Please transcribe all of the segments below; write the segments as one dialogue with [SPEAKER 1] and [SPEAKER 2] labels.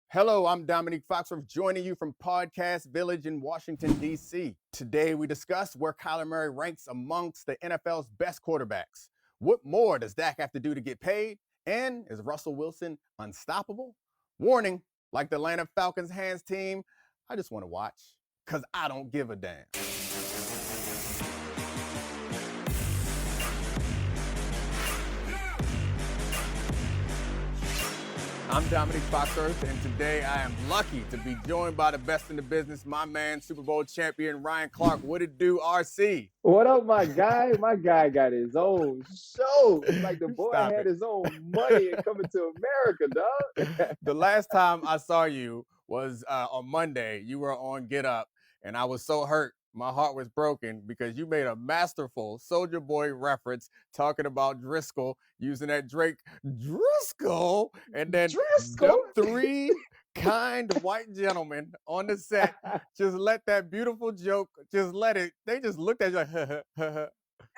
[SPEAKER 1] Hello, I'm Domonique Foxworth, joining you from Podcast Village in Washington, D.C. Today, we discuss where Kyler Murray ranks amongst the NFL's best quarterbacks. What more does Dak have to do to get paid? And is Russell Wilson unstoppable? Warning, like the Atlanta Falcons hands team, I just want to watch, because I don't give a damn. I'm Domonique Foxworth, and today I am lucky to be joined by the best in the business, my man, Super Bowl champion Ryan Clark. What it do, RC?
[SPEAKER 2] What up, my guy? My guy got his own show. Like the boy
[SPEAKER 1] Stop
[SPEAKER 2] had
[SPEAKER 1] it.
[SPEAKER 2] his own money and coming to America, dog.
[SPEAKER 1] The last time I saw you was on Monday. You were on Get Up, and I was so hurt. My heart was broken because you made a masterful Soulja Boy reference talking about Driscoll, using that Drake Driscoll, and then
[SPEAKER 2] Driscoll?
[SPEAKER 1] them three kind white gentlemen on the set just let that beautiful joke, just let it, they just looked at you like,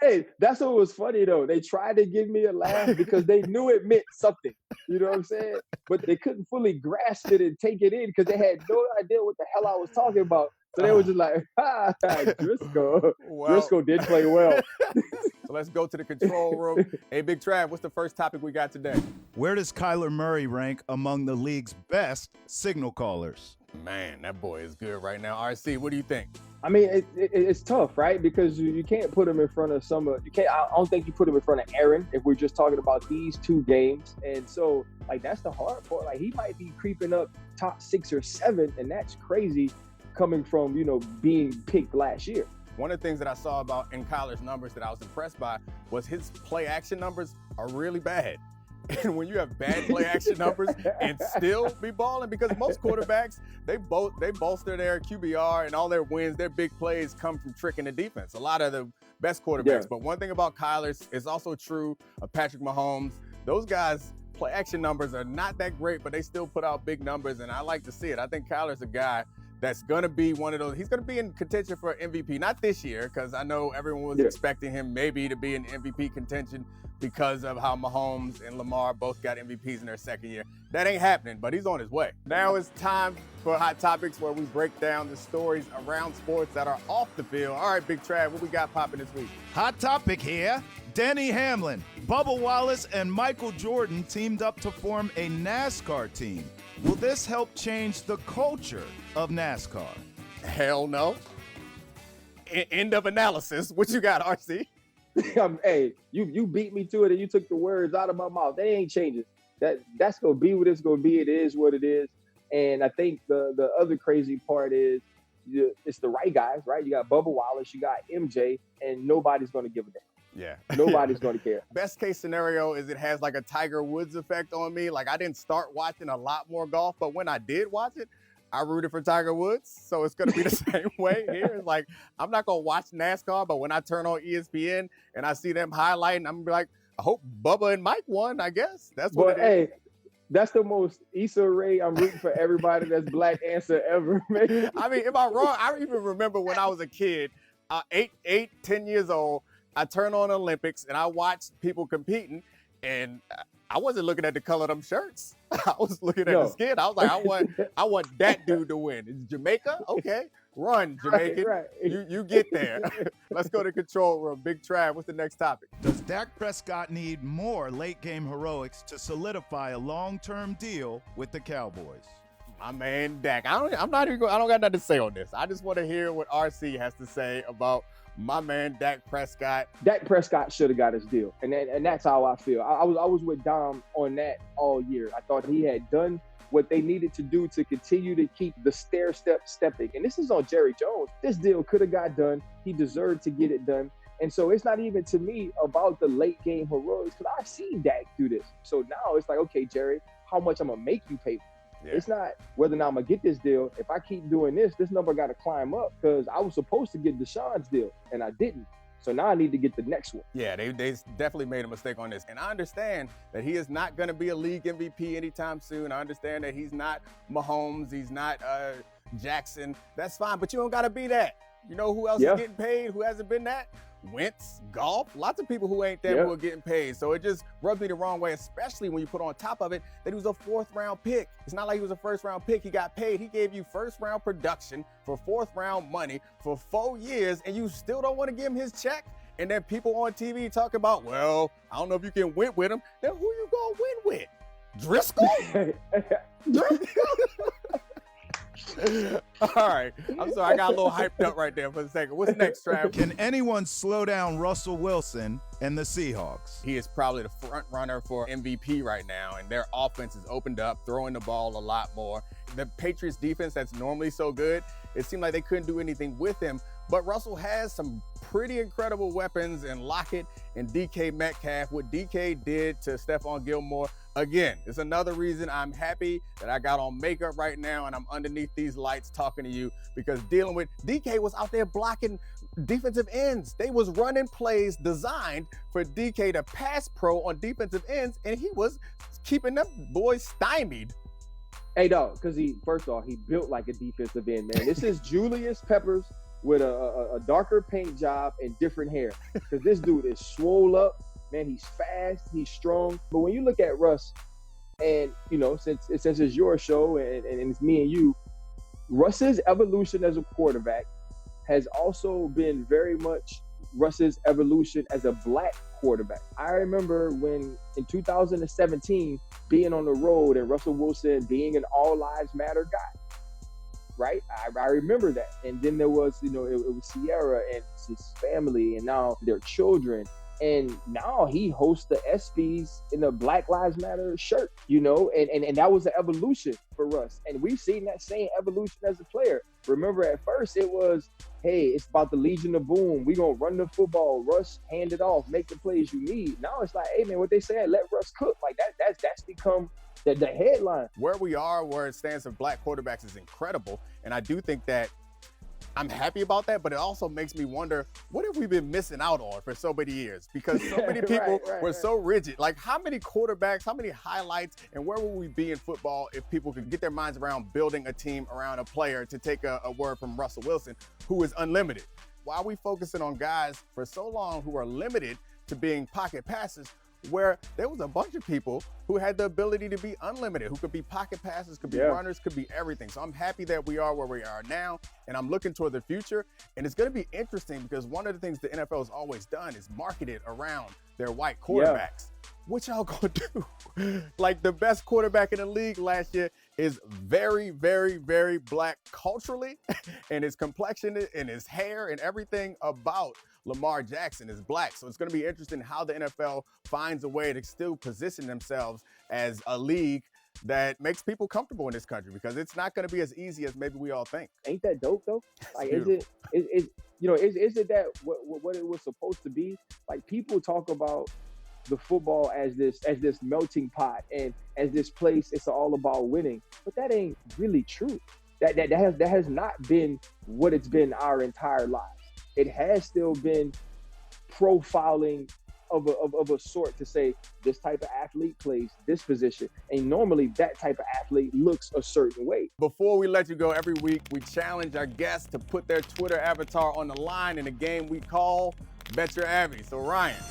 [SPEAKER 2] Hey, that's what was funny though. They tried to give me a laugh because they knew it meant something. You know what I'm saying? But they couldn't fully grasp it and take it in because they had no idea what the hell I was talking about. So they were just like, ha, Driscoll.
[SPEAKER 1] Well,
[SPEAKER 2] Driscoll did play well.
[SPEAKER 1] So let's go to the control room. Hey, Big Trav, what's the first topic we got today?
[SPEAKER 3] Where does Kyler Murray rank among the league's best signal callers?
[SPEAKER 1] Man, that boy is good right now. RC, what do you think?
[SPEAKER 2] I mean, it's tough, right? Because you can't put him in front of I don't think you put him in front of Aaron if we're just talking about these two games. And so, like, that's the hard part. Like, he might be creeping up top 6 or 7, and that's crazy coming from, being picked last year.
[SPEAKER 1] One of the things that I saw about in Kyler's numbers that I was impressed by was his play action numbers are really bad. And when you have bad play action numbers and still be balling, because most quarterbacks, they bolster their QBR and all their wins, their big plays come from tricking the defense. A lot of the best quarterbacks. Yeah. But one thing about Kyler's is also true of Patrick Mahomes. Those guys' play action numbers are not that great, but they still put out big numbers, and I like to see it. I think Kyler's a guy that's going to be one of those. He's going to be in contention for MVP, not this year, because I know everyone was expecting him maybe to be in MVP contention because of how Mahomes and Lamar both got MVPs in their second year. That ain't happening, but he's on his way. Now it's time for Hot Topics, where we break down the stories around sports that are off the field. All right, Big Trav, what we got popping this week?
[SPEAKER 3] Hot topic here. Denny Hamlin, Bubba Wallace, and Michael Jordan teamed up to form a NASCAR team. Will this help change the culture of NASCAR?
[SPEAKER 1] Hell no. End of analysis. What you got, RC?
[SPEAKER 2] Hey, you beat me to it and you took the words out of my mouth. They ain't changing. That's gonna be what it's gonna be. It is what it is. And I think the other crazy part is it's the right guys, right? You got Bubba Wallace, you got MJ, and nobody's gonna give a damn.
[SPEAKER 1] Yeah.
[SPEAKER 2] Nobody's going to care.
[SPEAKER 1] Best case scenario is it has like a Tiger Woods effect on me. Like, I didn't start watching a lot more golf, but when I did watch it, I rooted for Tiger Woods. So it's going to be the same way here. It's like, I'm not going to watch NASCAR, but when I turn on ESPN and I see them highlighting, I'm going to be like, I hope Bubba and Mike won, I guess. That's what it is.
[SPEAKER 2] Hey, that's the most Issa Rae, I'm rooting for everybody that's black answer ever, man.
[SPEAKER 1] I mean, am I wrong? I even remember when I was a kid, 10 years old, I turned on Olympics and I watched people competing, and I wasn't looking at the color of them shirts. I was looking at the skin. I was like, I want that dude to win. It's Jamaica? Okay. Run, Jamaican. Right. You get there. Let's go to control room. Big Trav, what's the next topic?
[SPEAKER 3] Does Dak Prescott need more late game heroics to solidify a long-term deal with the Cowboys?
[SPEAKER 1] My man Dak. I don't got nothing to say on this. I just want to hear what RC has to say about my man Dak Prescott.
[SPEAKER 2] Dak Prescott should have got his deal, and that's how I feel. I was with Dom on that all year. I thought he had done what they needed to do to continue to keep the stepping. And this is on Jerry Jones. This deal could have got done. He deserved to get it done. And so it's not even to me about the late game heroics, because I've seen Dak do this. So now it's like, okay, Jerry, how much I'm gonna make you pay? Yeah. It's not whether or not I'm going to get this deal. If I keep doing this number got to climb up, because I was supposed to get Deshaun's deal, and I didn't. So now I need to get the next one.
[SPEAKER 1] Yeah, they definitely made a mistake on this. And I understand that he is not going to be a league MVP anytime soon. I understand that he's not Mahomes. He's not Jackson. That's fine, but you don't got to be that. You know who else is getting paid? Who hasn't been that? Wentz, Golf, lots of people who ain't them who are getting paid. So it just rubs me the wrong way, especially when you put on top of it that he was a 4th-round pick. It's not like he was a 1st-round pick. He got paid. He gave you 1st-round production for 4th-round money for 4 years, and you still don't want to give him his check? And then people on TV talk about, well, I don't know if you can win with him. Then who you gonna win with? Driscoll? All right. I'm sorry. I got a little hyped up right there for a second. What's next, Trav?
[SPEAKER 3] Can anyone slow down Russell Wilson and the Seahawks?
[SPEAKER 1] He is probably the front runner for MVP right now, and their offense is opened up, throwing the ball a lot more. The Patriots defense that's normally so good, it seemed like they couldn't do anything with him. But Russell has some pretty incredible weapons in Lockett and DK Metcalf. What DK did to Stephon Gilmore, again, it's another reason I'm happy that I got on makeup right now and I'm underneath these lights talking to you, because dealing with DK was out there blocking defensive ends. They was running plays designed for DK to pass pro on defensive ends, and he was keeping them boys stymied.
[SPEAKER 2] Hey, dog, because first off, he built like a defensive end, man. This is Julius Peppers with a darker paint job and different hair, because this dude is swole up, man. He's fast, he's strong. But when you look at Russ, and you know, since it's your show and it's me and you, Russ's evolution as a quarterback has also been very much Russ's evolution as a black quarterback. I remember when in 2017 being on the road and Russell Wilson being an all lives matter guy. Right? I remember that. And then there was, you know, it was Sierra and his family and now their children. And now he hosts the ESPYs in the Black Lives Matter shirt, you know, and that was an evolution for Russ. And we've seen that same evolution as a player. Remember, at first it was, hey, it's about the Legion of Boom. We're going to run the football, Russ, hand it off, make the plays you need. Now it's like, hey, man, what they say, let Russ cook. Like that's become the headline.
[SPEAKER 1] Where we are, where it stands for black quarterbacks is incredible. And I do think that I'm happy about that, but it also makes me wonder, what have we been missing out on for so many years? Because so many people were so rigid. Like, how many quarterbacks, how many highlights, and where would we be in football if people could get their minds around building a team around a player, to take a word from Russell Wilson, who is unlimited? Why are we focusing on guys for so long who are limited to being pocket passers, where there was a bunch of people who had the ability to be unlimited, who could be pocket passers, could be runners, could be everything. So I'm happy that we are where we are now, and I'm looking toward the future. And it's going to be interesting because one of the things the NFL has always done is marketed around their white quarterbacks. What y'all gonna do? Like, the best quarterback in the league last year is very, very, very black culturally, and his complexion and his hair and everything about Lamar Jackson is black. So it's going to be interesting how the NFL finds a way to still position themselves as a league that makes people comfortable in this country, because it's not going to be as easy as maybe we all think.
[SPEAKER 2] Ain't that dope though? Like, is it that what it was supposed to be? Like, people talk about the football as this melting pot and as this place, it's all about winning, but that ain't really true. That has not been what it's been our entire lives. It has still been profiling of a sort to say this type of athlete plays this position, and normally that type of athlete looks a certain way.
[SPEAKER 1] Before we let you go, every week we challenge our guests to put their Twitter avatar on the line in a game we call Bet Your Abby. So Ryan,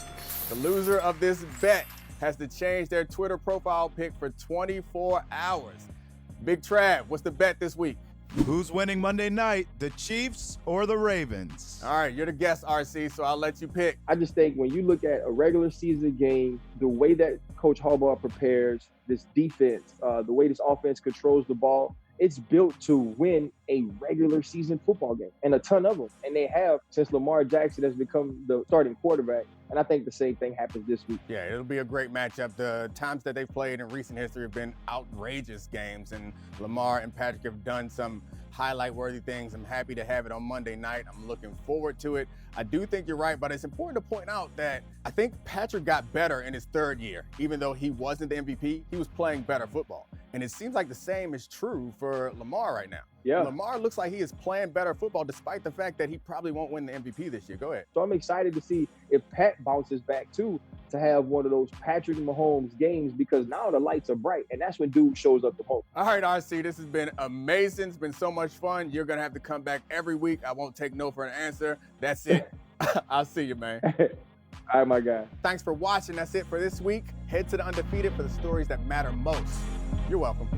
[SPEAKER 1] the loser of this bet has to change their Twitter profile pic for 24 hours. Big Trav, what's the bet this week?
[SPEAKER 3] Who's winning Monday night, the Chiefs or the Ravens?
[SPEAKER 1] All right, you're the guest, RC, so I'll let you pick.
[SPEAKER 2] I just think when you look at a regular season game, the way that Coach Harbaugh prepares this defense, the way this offense controls the ball, it's built to win a regular season football game, and a ton of them. And they have since Lamar Jackson has become the starting quarterback. And I think the same thing happens this week.
[SPEAKER 1] Yeah, it'll be a great matchup. The times that they've played in recent history have been outrageous games, and Lamar and Patrick have done some highlight-worthy things. I'm happy to have it on Monday night. I'm looking forward to it. I do think you're right, but it's important to point out that I think Patrick got better in his third year. Even though he wasn't the MVP, he was playing better football. And it seems like the same is true for Lamar right now.
[SPEAKER 2] Yeah.
[SPEAKER 1] Lamar looks like he is playing better football, despite the fact that he probably won't win the MVP this year. Go ahead.
[SPEAKER 2] So I'm excited to see if Pat bounces back too. to have one of those Patrick Mahomes games, because now the lights are bright, and that's when dude shows up the most.
[SPEAKER 1] All right, RC, this has been amazing. It's been so much fun. You're going to have to come back every week. I won't take no for an answer. That's it. I'll see you, man.
[SPEAKER 2] All right, my guy.
[SPEAKER 1] Thanks for watching. That's it for this week. Head to the Undefeated for the stories that matter most. You're welcome.